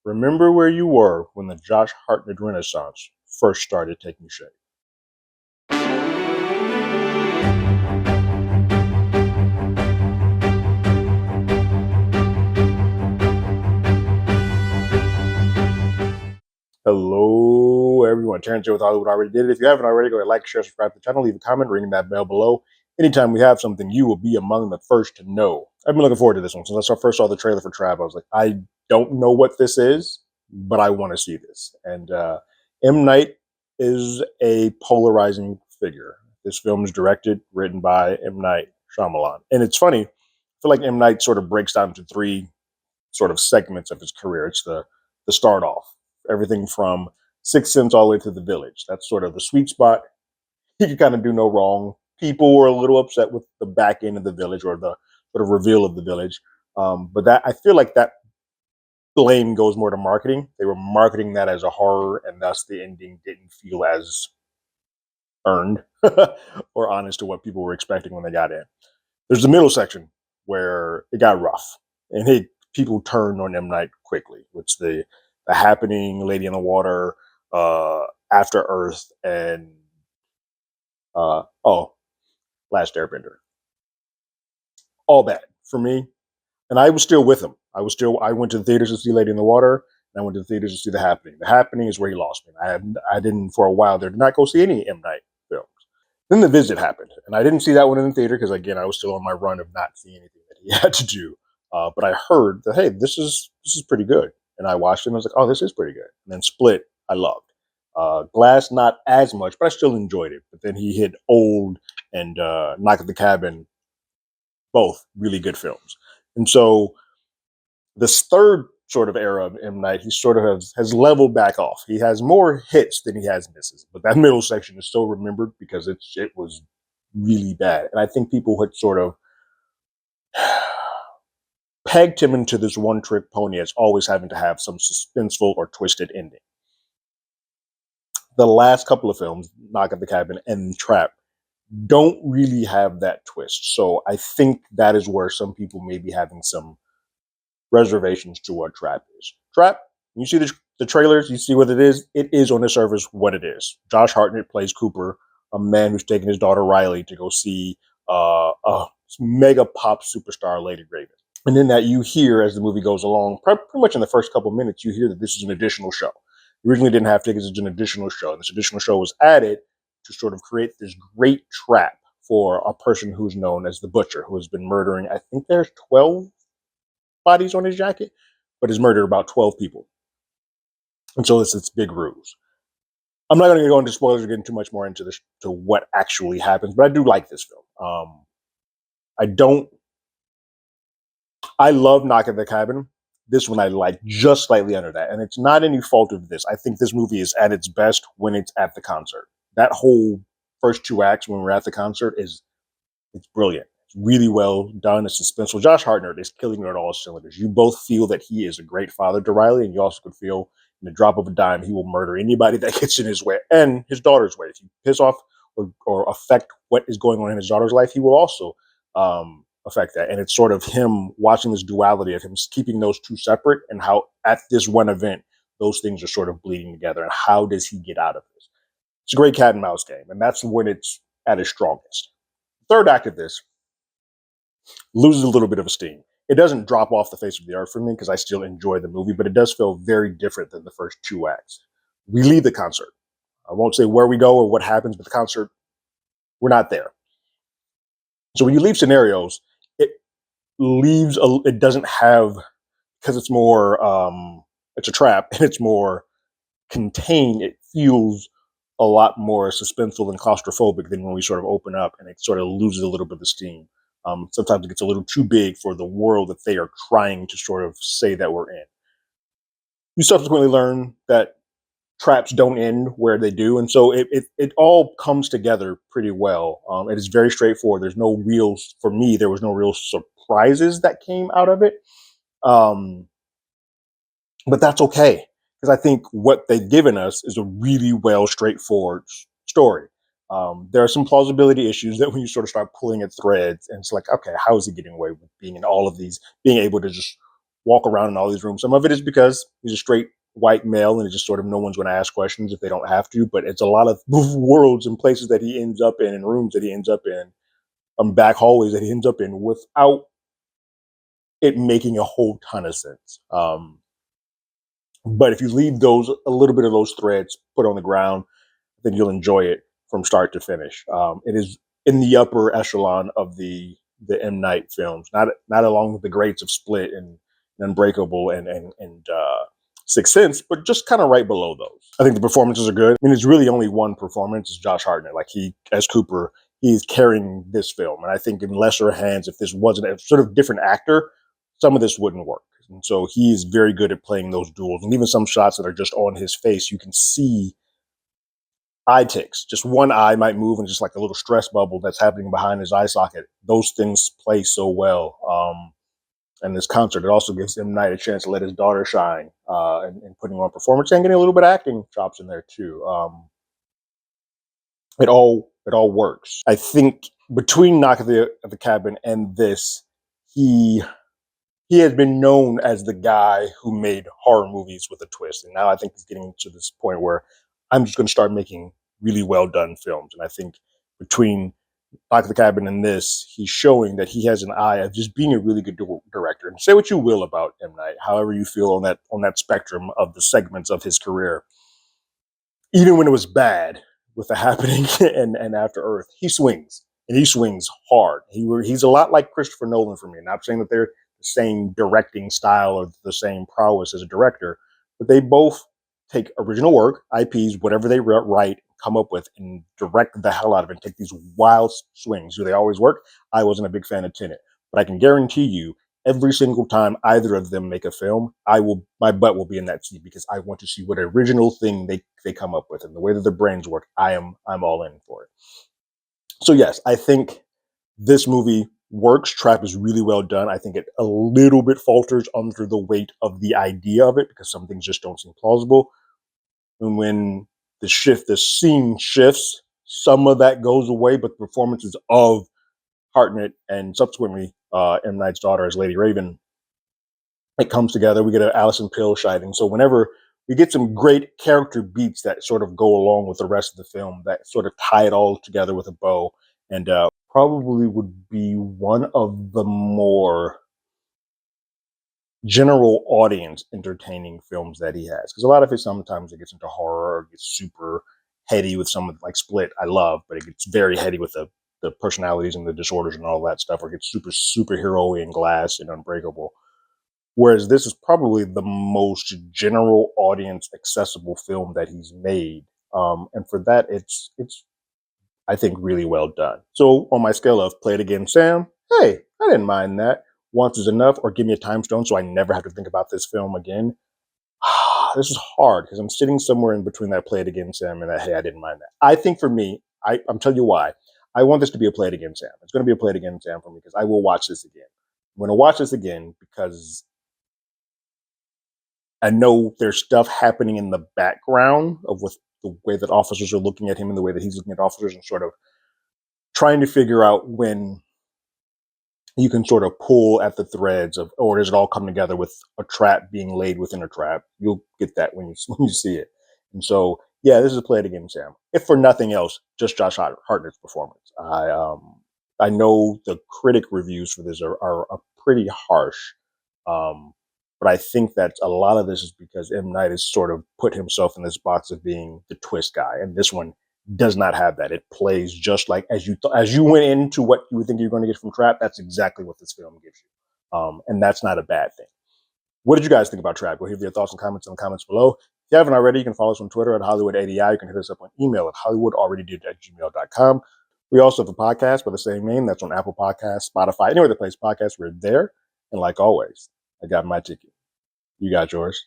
Remember where you were when the Josh Hartnett Renaissance first started taking shape. Hello, everyone. Terrence here with Hollywood Already Did It. If you haven't already, go ahead, like, share, subscribe to the channel, leave a comment, ring that bell below. Anytime we have something, you will be among the first to know. I've been looking forward to this one. Since I first saw the trailer for Trap, I was like, I don't know what this is, but I want to see this. And M. Night is a polarizing figure. This film is directed, written by M. Night Shyamalan. And it's funny, I feel like M. Night sort of breaks down into three sort of segments of his career. It's the start off, everything from Sixth Sense all the way to The Village. That's sort of the sweet spot. He could kind of do no wrong. People were a little upset with the back end of The Village, or the sort of reveal of The Village. But that, I feel like that blame goes more to marketing. They were marketing that as a horror, and thus the ending didn't feel as earned or honest to what people were expecting when they got in. There's the middle section where it got rough, and people turned on M. Night quickly. It's the Happening, Lady in the Water, After Earth, and Last Airbender. All bad for me, and I was still with him. I went to the theaters to see Lady in the Water, and I went to the theaters to see The Happening. The Happening is where he lost me. I didn't, for a while there, did not go see any M. Night films. Then The Visit happened, and I didn't see that one in the theater because, again, I was still on my run of not seeing anything that he had to do. But I heard that, hey, this is pretty good, and I watched it and I was like, oh, this is pretty good. And then Split, I loved. Glass, not as much, but I still enjoyed it. But then he hit Old and Knock at the Cabin, both really good films. And so this third sort of era of M. Night, he sort of has leveled back off. He has more hits than he has misses, but that middle section is still remembered because it was really bad. And I think people had sort of pegged him into this one trick pony as always having to have some suspenseful or twisted ending. The last couple of films, Knock at the Cabin and Trap, don't really have that twist. So I think that is where some people may be having some reservations to what Trap is. Trap, you see the trailers, you see what it is. It is on the surface what it is. Josh Hartnett plays Cooper, a man who's taking his daughter Riley to go see a mega pop superstar, Lady Graven. And then that you hear as the movie goes along, pretty much in the first couple minutes, you hear that this is an additional show. Originally didn't have tickets, it's an additional show. And this additional show was added to sort of create this great trap for a person who's known as the Butcher, who has been murdering, I think there's 12 bodies on his jacket, but has murdered about 12 people. And so it's this big ruse. I'm not going to go into spoilers or get too much more into this, to what actually happens, but I do like this film. I love Knock at the Cabin. This one I like just slightly under that. And it's not any fault of this. I think this movie is at its best when it's at the concert. That whole first two acts when we're at the concert it's brilliant. It's really well done. It's suspenseful. Josh Hartnett is killing it at all cylinders. You both feel that he is a great father to Riley, and you also could feel in the drop of a dime he will murder anybody that gets in his way and his daughter's way. If you piss off or affect what is going on in his daughter's life, he will also affect that. And it's sort of him watching this duality of him keeping those two separate, and how at this one event those things are sort of bleeding together, and how does he get out of this. It's a great cat and mouse game, and that's when it's at its strongest. The third act of this loses a little bit of esteem. It doesn't drop off the face of the earth for me because I still enjoy the movie, but it does feel very different than the first two acts. We leave the concert. I won't say where we go or what happens, but the concert, we're not there. So when you leave scenarios, it doesn't have, because it's more, it's a trap and it's more contained, it feels a lot more suspenseful and claustrophobic than when we sort of open up, and it sort of loses a little bit of steam. Sometimes it gets a little too big for the world that they are trying to sort of say that we're in. You subsequently learn that traps don't end where they do, and so it all comes together pretty well. It is very straightforward. There's no real, for me, there was no real surprises that came out of it. But that's okay, because I think what they've given us is a really well straightforward story. There are some plausibility issues that when you sort of start pulling at threads, and it's like, okay, how is he getting away with being in all of these, being able to just walk around in all these rooms. Some of it is because he's a straight white male and it's just sort of no one's going to ask questions if they don't have to. But it's a lot of worlds and places that he ends up in and rooms that he ends up in, back hallways that he ends up in without it making a whole ton of sense. But if you leave those a little bit of those threads put on the ground, then you'll enjoy it from start to finish. It is in the upper echelon of the M Night films, not along with the greats of Split and Unbreakable and Sixth Sense, but just kind of right below those. I think the performances are good. I mean, it's really only one performance. It's Josh Hartnett. Like he, as Cooper, he's carrying this film, and I think in lesser hands, if this wasn't a sort of different actor, some of this wouldn't work. And so he is very good at playing those duels, and even some shots that are just on his face, you can see eye ticks. Just one eye might move and just like a little stress bubble that's happening behind his eye socket. Those things play so well. And this concert, it also gives M. Night a chance to let his daughter shine and putting on performance and getting a little bit of acting chops in there too. It all works. I think between Knock at the Cabin and this, he has been known as the guy who made horror movies with a twist. And now I think he's getting to this point where I'm just going to start making really well done films. And I think between Knock at the Cabin and this, he's showing that he has an eye of just being a really good director. And say what you will about M. Night, however you feel on that spectrum of the segments of his career, even when it was bad with The Happening and After Earth, he swings. And he swings hard. He's a lot like Christopher Nolan for me. Not saying that they're the same directing style or the same prowess as a director, but they both take original work, IPs, whatever they write, come up with, and direct the hell out of it and take these wild swings. Do they always work? I wasn't a big fan of Tenet, but I can guarantee you every single time either of them make a film, my butt will be in that seat because I want to see what original thing they come up with, and the way that their brains work. I'm all in for it. So yes, I think this movie works. Trap is really well done. I think it a little bit falters under the weight of the idea of it because some things just don't seem plausible. And when the scene shifts, some of that goes away, but the performances of Hartnett and subsequently M. Night's daughter as Lady Raven, it comes together. We get an Alison Pill shining. So whenever we get some great character beats that sort of go along with the rest of the film, that sort of tie it all together with a bow, and probably would be one of the more general audience entertaining films that he has. Because a lot of it, sometimes it gets into horror, or gets super heady with some of like Split, I love, but it gets very heady with the personalities and the disorders and all that stuff, or it gets super superhero-y in Glass and Unbreakable. Whereas this is probably the most general audience accessible film that he's made. And for that, it's I think really well done. So on my scale of play it again, Sam, hey, I didn't mind that. Once is enough, or give me a time stone so I never have to think about this film again. This is hard because I'm sitting somewhere in between that play it again, Sam, and that hey, I didn't mind that. I think for me, I'm telling you why. I want this to be a play it again, Sam. It's going to be a play it again, Sam, for me because I will watch this again. I'm going to watch this again because I know there's stuff happening in the background of with the way that officers are looking at him and the way that he's looking at officers and sort of trying to figure out when you can sort of pull at the threads of, or does it all come together with a trap being laid within a trap? You'll get that when you see it. And so, yeah, this is a play it again, Sam. If for nothing else, just Josh Hartnett's performance. I know the critic reviews for this are pretty harsh, but I think that a lot of this is because M. Night has sort of put himself in this box of being the twist guy, and this one does not have that. It plays just like as you went into what you would think you're going to get from Trap. That's exactly what this film gives you, and that's not a bad thing. What did you guys think about Trap? Go leave your thoughts and comments in the comments below. If you haven't already, you can follow us on Twitter at HollywoodADI. You can hit us up on email at HollywoodAlreadyDid@gmail.com. We also have a podcast by the same name. That's on Apple Podcasts, Spotify, anywhere that plays podcasts. We're there. And like always, I got my ticket. You got yours.